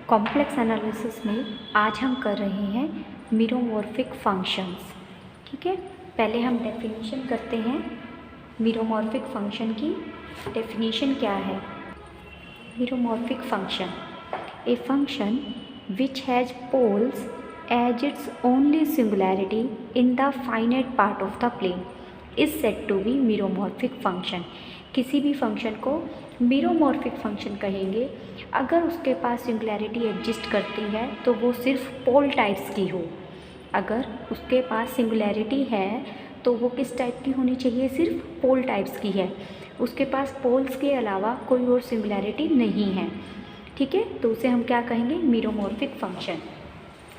Complex analysis में आज हम कर रहे हैं मीरोमॉर्फिक फंक्शंस। ठीक है, पहले हम डेफिनेशन करते हैं। मीरोमॉर्फिक फंक्शन की डेफिनेशन क्या है? Meromorphic function, a function which has poles as its only singularity in the finite part of the plane is said to be meromorphic function. किसी भी फंक्शन को मीरोमॉर्फिक फंक्शन कहेंगे अगर उसके पास सिंगुलैरिटी एग्जिस्ट करती है तो वो सिर्फ पोल टाइप्स की हो। अगर उसके पास सिंगुलैरिटी है तो वो किस टाइप की होनी चाहिए? सिर्फ पोल टाइप्स की है, उसके पास पोल्स के अलावा कोई और सिंगुलैरिटी नहीं है। ठीक है, तो उसे हम क्या कहेंगे? मीरोमॉर्फिक फंक्शन।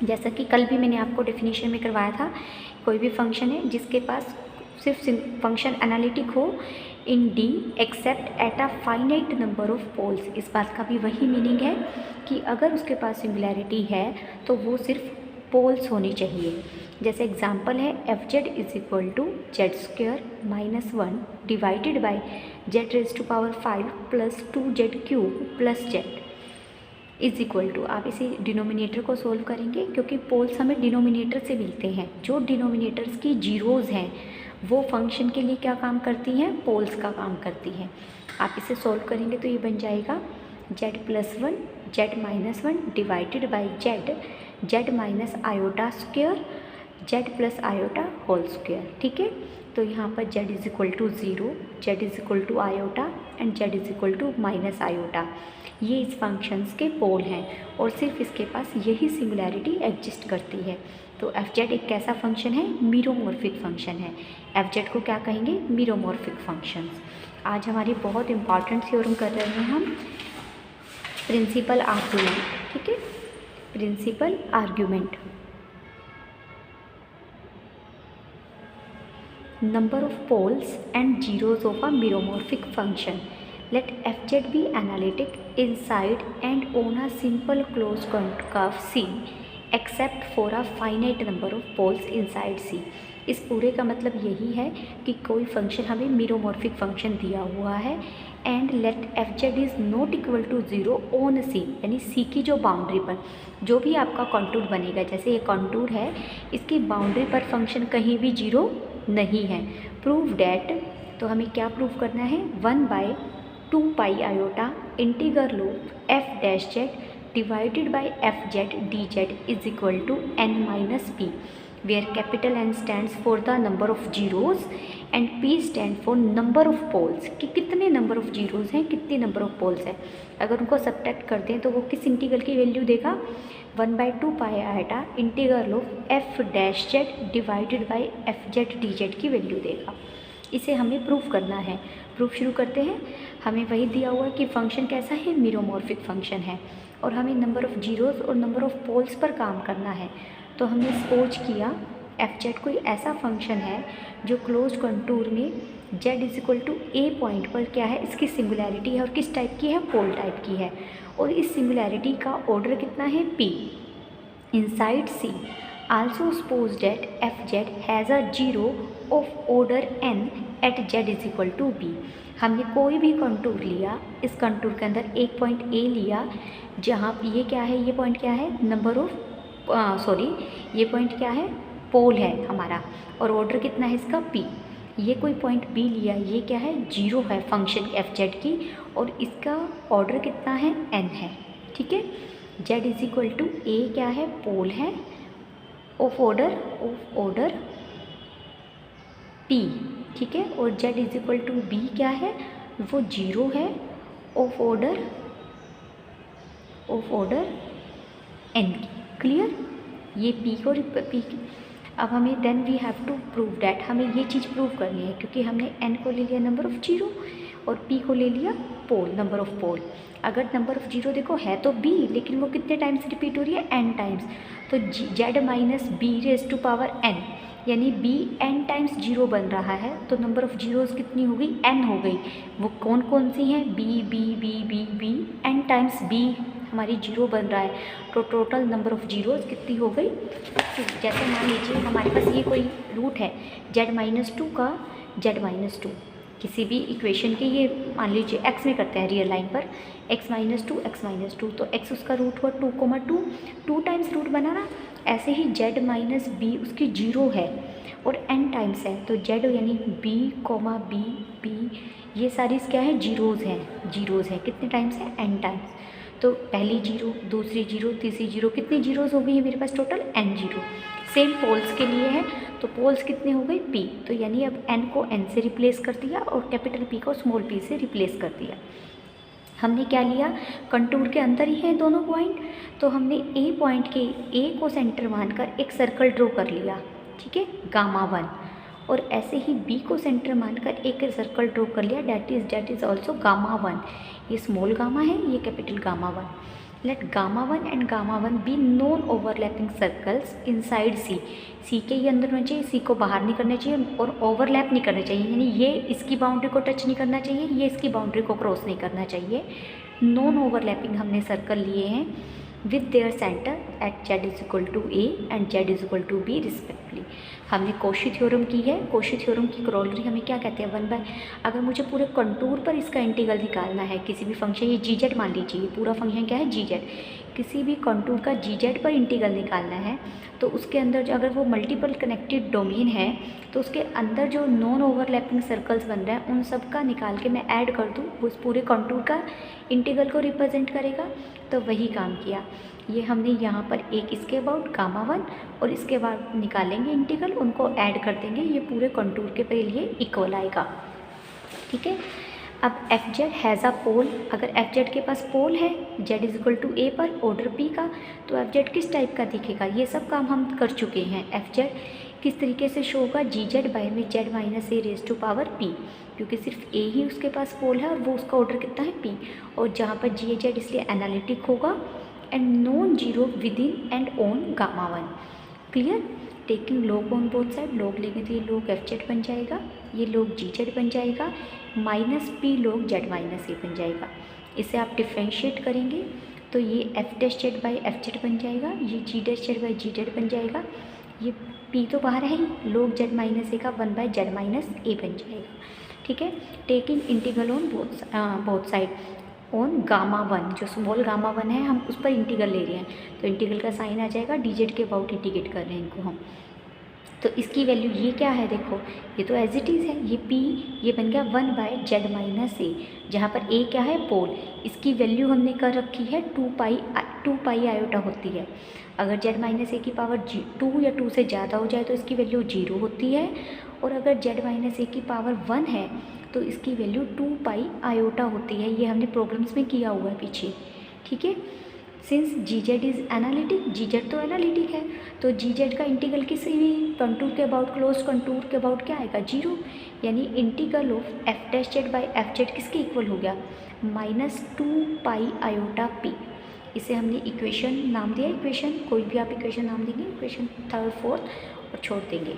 जैसा कि कल भी मैंने आपको डेफिनेशन में करवाया था, कोई भी फंक्शन है जिसके पास सिर्फ फंक्शन एनालिटिक हो in D except at a finite number of poles. इस बात का भी वही मीनिंग है कि अगर उसके पास सिंगुलैरिटी है तो वो सिर्फ पोल्स होनी चाहिए। जैसे एग्जांपल है F Z is equal to Z square minus 1 divided by Z raise to power 5 plus 2 Z cube plus Z is equal to. आप इसे डिनोमिनेटर को सोल्व करेंगे क्योंकि पोल्स हमें डिनोमिनेटर से मिलते हैं। जो डिनोमिनेटर्स की जीरोज़ हैं वो फंक्शन के लिए क्या काम करती हैं? पोल्स का काम करती हैं। आप इसे सोल्व करेंगे तो ये बन जाएगा Z plus 1 Z minus 1 divided by Z minus iota square Z plus iota whole square. ठीक है, तो यहाँ पर Z is equal to 0, Z is equal to iota and Z is equal to minus iota. ये इस functions के पोल हैं और सिर्फ इसके पास यही सिंगुलैरिटी एग्जिस्ट करती है। तो एफ जेड एक कैसा फंक्शन है? मीरोमॉर्फिक फंक्शन है। एफ जेड को क्या कहेंगे? मीरोमॉर्फिक फंक्शंस। आज हमारी बहुत इंपॉर्टेंट थ्योरम कर रहे हैं हम, प्रिंसिपल आर्ग्यूमेंट। ठीक है, principal argument. Number of poles and zeros of a meromorphic function. Let fz be analytic inside and on a simple closed curve C except for a finite number of poles inside C. इस पूरे का मतलब यही है कि कोई function हमें मीरोमॉर्फिक function दिया हुआ है and let f z is not equal to 0 on C, यानी सी की जो बाउंड्री पर जो भी आपका कॉन्टूर बनेगा, जैसे ये कॉन्टूर है, इसकी बाउंड्री पर फंक्शन कहीं भी 0 नहीं है। प्रूव डैट, तो हमें क्या प्रूव करना है? 1/2 पाई आयोटा इंटीग्रल लो F dash Z divided by F Z D Z is equal to n minus P, where capital N stands for the number of zeros and P stand for number of poles, कि कितने number of zeros हैं, कितनी number of poles हैं। अगर उनको subtract कर दें तो वो किस इंटीग्रल की वैल्यू देगा? 1/2 pi iota integral of F dash Z divided by F Z D Z की वैल्यू देगा। इसे हमें प्रूफ करना है। प्रूफ शुरू करते हैं। हमें वही दिया हुआ है कि फंक्शन कैसा है? मीरोमॉर्फिक फंक्शन है और हमें नंबर ऑफ जीरोज़ और नंबर ऑफ पोल्स पर काम करना है। तो हमने सपोज किया एफ जेड कोई ऐसा फंक्शन है जो क्लोज कंटूर में Z is equal to A point पर क्या है? इसकी सिंगुलैरिटी है और किस टाइप की है? पोल टाइप की है। और इस सिंगुलैरिटी का ऑर्डर कितना है? P inside C. Also suppose that F Z has a zero of order N at Z is equal to B. हमने कोई भी कंटूर लिया, इस कंटूर के अंदर एक पॉइंट ए लिया जहाँ ये क्या है? ये पॉइंट क्या है? नंबर ऑफ ये पॉइंट क्या है? पोल है हमारा और ऑर्डर कितना है इसका? पी। ये कोई पॉइंट बी लिया, ये क्या है? जीरो है फंक्शन एफ जेड की और इसका ऑर्डर कितना है? एन है। ठीक है, जेड इज इक्वल टू ए क्या है? पोल है ऑफ ऑर्डर पी। ठीक है, और Z is equal to B क्या है? वो जीरो है ऑफ ऑर्डर एन की। क्लियर? ये पी और पी की। अब हमें then we have to prove that, हमें ये चीज़ प्रूव करनी है क्योंकि हमने एन को ले लिया नंबर ऑफ जीरो और पी को ले लिया पोल, नंबर ऑफ पोल। अगर नंबर ऑफ जीरो देखो है तो बी, लेकिन वो कितने टाइम्स रिपीट हो रही है? N times. तो z minus B raise to power n, यानी बी एन टाइम्स जीरो बन रहा है तो नंबर ऑफ जीरोज़ कितनी हो गई? एन हो गई। वो कौन कौन सी हैं? B B B B B, N times B हमारी जीरो बन रहा है तो टोटल नंबर ऑफ जीरोज़ कितनी हो गई? 2। जैसे मान लीजिए हमारे पास ये कोई रूट है जेड माइनस 2 का जेड माइनस 2, किसी भी इक्वेशन के, ये मान लीजिए x में करते हैं रियल लाइन पर, x माइनस टू, तो x उसका रूट हुआ 2, 2 टाइम्स रूट बना ना। ऐसे ही z माइनस बी उसकी 0 है और n टाइम्स है, तो z यानी b, ये सारी क्या है, जीरोज़ हैं। कितने टाइम्स है, n टाइम्स। तो पहली 0, दूसरी 0, तीसरी 0, कितनी जीरोज़ हो गई है मेरे पास टोटल, n 0। सेम पोल्स के लिए है, तो पोल्स कितने हो गए, p। तो यानी अब n को n से रिप्लेस कर दिया और कैपिटल P को स्मॉल p से रिप्लेस कर दिया। हमने क्या लिया, कंटूर के अंदर ही है दोनों पॉइंट, तो हमने A पॉइंट के A को सेंटर मानकर एक सर्कल ड्रॉ कर लिया, ठीक है, गामा 1। और ऐसे ही B को सेंटर मानकर एक सर्कल ड्रॉ कर लिया, डैट इज़ ऑल्सो गामा 1। ये स्मॉल गामा है, ये capital gamma 1। Let gamma 1 and gamma 1 be non overlapping circles inside C के ही अंदर होना चाहिए, सी को बाहर नहीं करना चाहिए और ओवरलैप नहीं करना चाहिए, यानी ये इसकी बाउंड्री को टच नहीं करना चाहिए, ये इसकी बाउंड्री को क्रॉस नहीं करना चाहिए। नॉन ओवरलैपिंग हमने सर्कल लिए हैं with their centre at z is equal to a and z is equal to b respectively. हमने कॉशी थ्योरम की है। कॉशी थ्योरम की करोलरी हमें क्या कहते हैं, 1 बाय, अगर मुझे पूरे कंटूर पर इसका इंटीग्रल निकालना है किसी भी फंक्शन, ये gz मान लीजिए, ये पूरा फंक्शन क्या है, gz, किसी भी कंटूर का gz पर इंटीग्रल निकालना है, तो उसके अंदर जो अगर वो मल्टीपल कनेक्टेड डोमेन है, तो उसके अंदर जो नॉन ओवरलैपिंग सर्कल्स बन रहे हैं उन सब का निकाल के मैं ऐड कर दूँ, उस पूरे कंटूर का इंटीग्रल को रिप्रेजेंट करेगा। तो वही काम किया, ये हमने यहाँ पर एक इसके अबाउट गामा 1 और इसके बाद निकालेंगे इंटीग्रल, उनको ऐड कर देंगे, ये पूरे कंटूर के लिए इक्वल आएगा, ठीक है। अब एफ जेड हैज़ अ पोल, अगर एफ जेड के पास पोल है जेड इज इक्वल टू ए पर ऑर्डर पी का, तो एफ जेड किस टाइप का दिखेगा, ये सब काम हम कर चुके हैं। एफ जेड किस तरीके से शो होगा, जी जेड बाई में Z minus A raise to power P, क्योंकि सिर्फ ए ही उसके पास पोल है और वो उसका ऑर्डर कितना है पी, और जहाँ पर जी जेड इसलिए एनालिटिक होगा and non zero within and on gamma 1। Clear, taking log on both side, log लेंगे तो ये लॉग एफ जेड बन जाएगा, ये लॉग जी जेड बन जाएगा, minus p log Z minus a बन जाएगा। इसे आप डिफ्रेंशिएट करेंगे तो ये f dash Z by F Z बन जाएगा, ये g dash Z by g z बन जाएगा, ये पी तो बाहर है ही, लॉग जेड माइनस ए का 1 बाय जेड माइनस ए बन जाएगा, ठीक है। Taking integral on both side on gamma 1, जो स्मॉल गामा 1 है हम उस पर इंटीग्रल ले रहे हैं, तो इंटीग्रल का साइन आ जाएगा, डी जेड के अबाउट इंटीग्रेट कर रहे हैं इनको हम। तो इसकी वैल्यू ये क्या है, देखो ये तो एज इट इज़ है, ये p ये बन गया 1 बाय जेड माइनस ए, जहाँ पर a क्या है, पोल, इसकी वैल्यू हमने कर रखी है 2 पाई आयोटा होती है। अगर जेड माइनस ए की पावर 2 या 2 से ज़्यादा हो जाए तो इसकी वैल्यू 0 होती है, और अगर जेड माइनस ए की पावर 1 है तो इसकी वैल्यू 2 पाई आयोटा होती है। ये हमने प्रॉब्लम्स में किया हुआ है पीछे, ठीक है। Since G Z is analytic, G Z तो एनालिटिक है, तो जी जेड का इंटीग्रल किसी भी कंटूर के अबाउट, क्लोज कंटूर के अबाउट क्या आएगा, 0, यानी integral of F dash Z by F Z किसके इक्वल हो गया, माइनस 2 पाई आयोटा पी। इसे हमने इक्वेशन नाम दिया, इक्वेशन कोई भी आप इक्वेशन नाम देंगे, इक्वेशन 3rd 4th और छोड़ देंगे।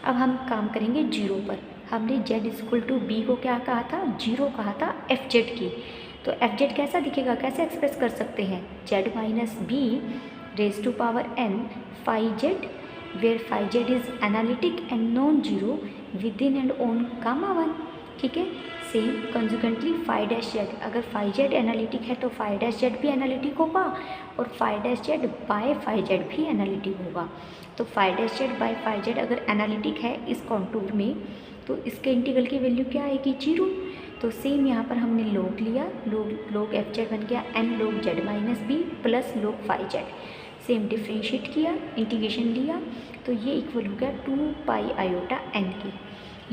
अब हम काम करेंगे 0 पर। हमने Z is equal to B को क्या कहा था, 0 कहा था एफ जेड की, तो एफ जेड कैसा दिखेगा, कैसे एक्सप्रेस कर सकते हैं, Z minus B raise to power N phi Z, where phi Z is analytic and non zero within and on gamma 1, ठीक है। Same consequently phi dash Z, अगर फाई जेड एनालिटिक है तो phi dash Z भी analytic होगा और phi dash Z by phi Z भी analytic होगा। तो phi dash Z by phi Z अगर एनालिटिक है इस कॉन्टूर में, तो इसके इंटीग्रल की वैल्यू क्या आएगी, 0। तो सेम यहाँ पर हमने लॉग लिया, लॉग एफ जेड बन गया N log Z minus B plus log phi Z, same differentiate किया, इंटीग्रेशन लिया, तो ये इक्वल हो गया 2 पाई आयोटा एन की।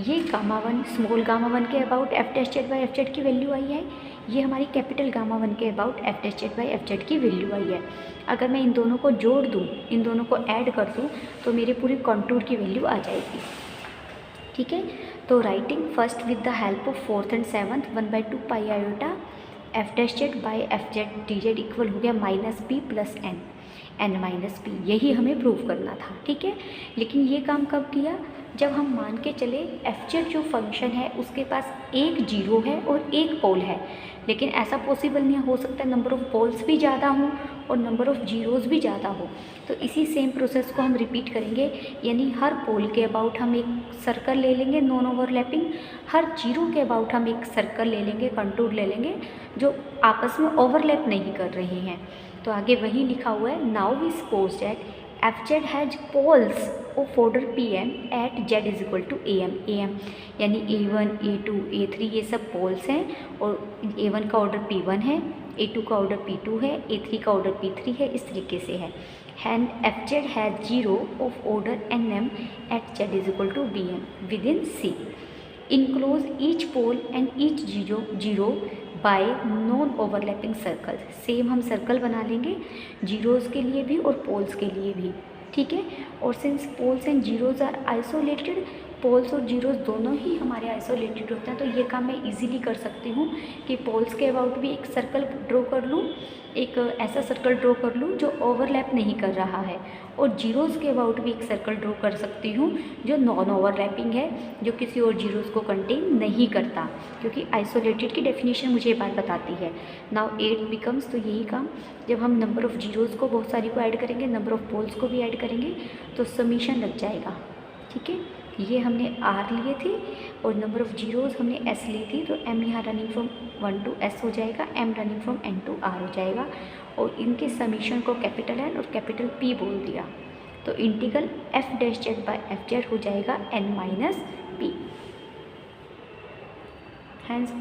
ये गामा 1, स्मॉल गामा 1 के about F dash Z by F Z की वैल्यू आई है, ये हमारी कैपिटल गामा 1 के about F dash Z by F Z की वैल्यू आई है। अगर मैं इन दोनों को जोड़ दूँ, इन दोनों को ऐड कर दूँ, तो मेरे पूरे कॉन्टूर की वैल्यू आ जाएगी, ठीक है। तो writing first with the help of 4th and 7th 1 by 2 pi iota F dash Z by F Z D Z equal हो गया minus P plus N minus P, यही हमें प्रूव करना था, ठीक है। लेकिन ये काम कब किया, जब हम मान के चले एफ जेड जो फंक्शन है उसके पास एक जीरो है और एक पोल है, लेकिन ऐसा पॉसिबल नहीं हो सकता नंबर ऑफ़ पोल्स भी ज़्यादा हों और नंबर ऑफ़ जीरोज़ भी ज़्यादा हो। तो इसी सेम प्रोसेस को हम रिपीट करेंगे, यानी हर पोल के अबाउट हम एक सर्कल ले लेंगे नॉन ओवरलैपिंग, हर जीरो के अबाउट हम एक सर्कल ले लेंगे, कंटूर ले लेंगे जो आपस में ओवरलैप नहीं कर रहे हैं। तो आगे वही लिखा हुआ है, now we suppose that F Z has poles of order P M at Z is equal to A M, यानी A1, A2, A3 ये सब पोल्स हैं और A1 का ऑर्डर P1 है, A2 का ऑर्डर P2 है, A3 का ऑर्डर P3 है, इस तरीके से है। And F Z has zero of order N M at Z is equal to B M within C, enclose each pole and each zero by non overlapping circle. Same हम circle बना लेंगे zeros के लिए भी और poles के लिए भी, ठीक है। और since poles and zeros are isolated, poles और जीरोज़ दोनों ही हमारे आइसोलेटेड होते हैं, तो ये काम मैं इजीली कर सकती हूँ कि पोल्स के अबाउट भी एक सर्कल ड्रॉ कर लूँ, एक ऐसा सर्कल ड्रॉ कर लूँ जो ओवरलैप नहीं कर रहा है, और जीरोज़ के अबाउट भी एक सर्कल ड्रॉ कर सकती हूँ जो नॉन ओवरलैपिंग है, जो किसी और जीरोज़ को कंटेन नहीं करता, क्योंकि आइसोलेटेड की डेफिनेशन मुझे ये बात बताती है। नाउ 8 बिकम्स, तो यही काम जब हम नंबर ऑफ़ जीरोज़ को बहुत सारी को ऐड करेंगे, नंबर ऑफ़ पोल्स को भी ऐड करेंगे तो समीशन लग जाएगा, ठीक है। ये हमने R लिए थे और नंबर ऑफ़ जीरोज़ हमने S ली थी, तो M यहाँ रनिंग फ्रॉम 1 to S हो जाएगा, M running from N to R हो जाएगा, और इनके समीशन को कैपिटल N और कैपिटल P बोल दिया, तो integral f dash Z by F Z हो जाएगा N माइनस P। हैंस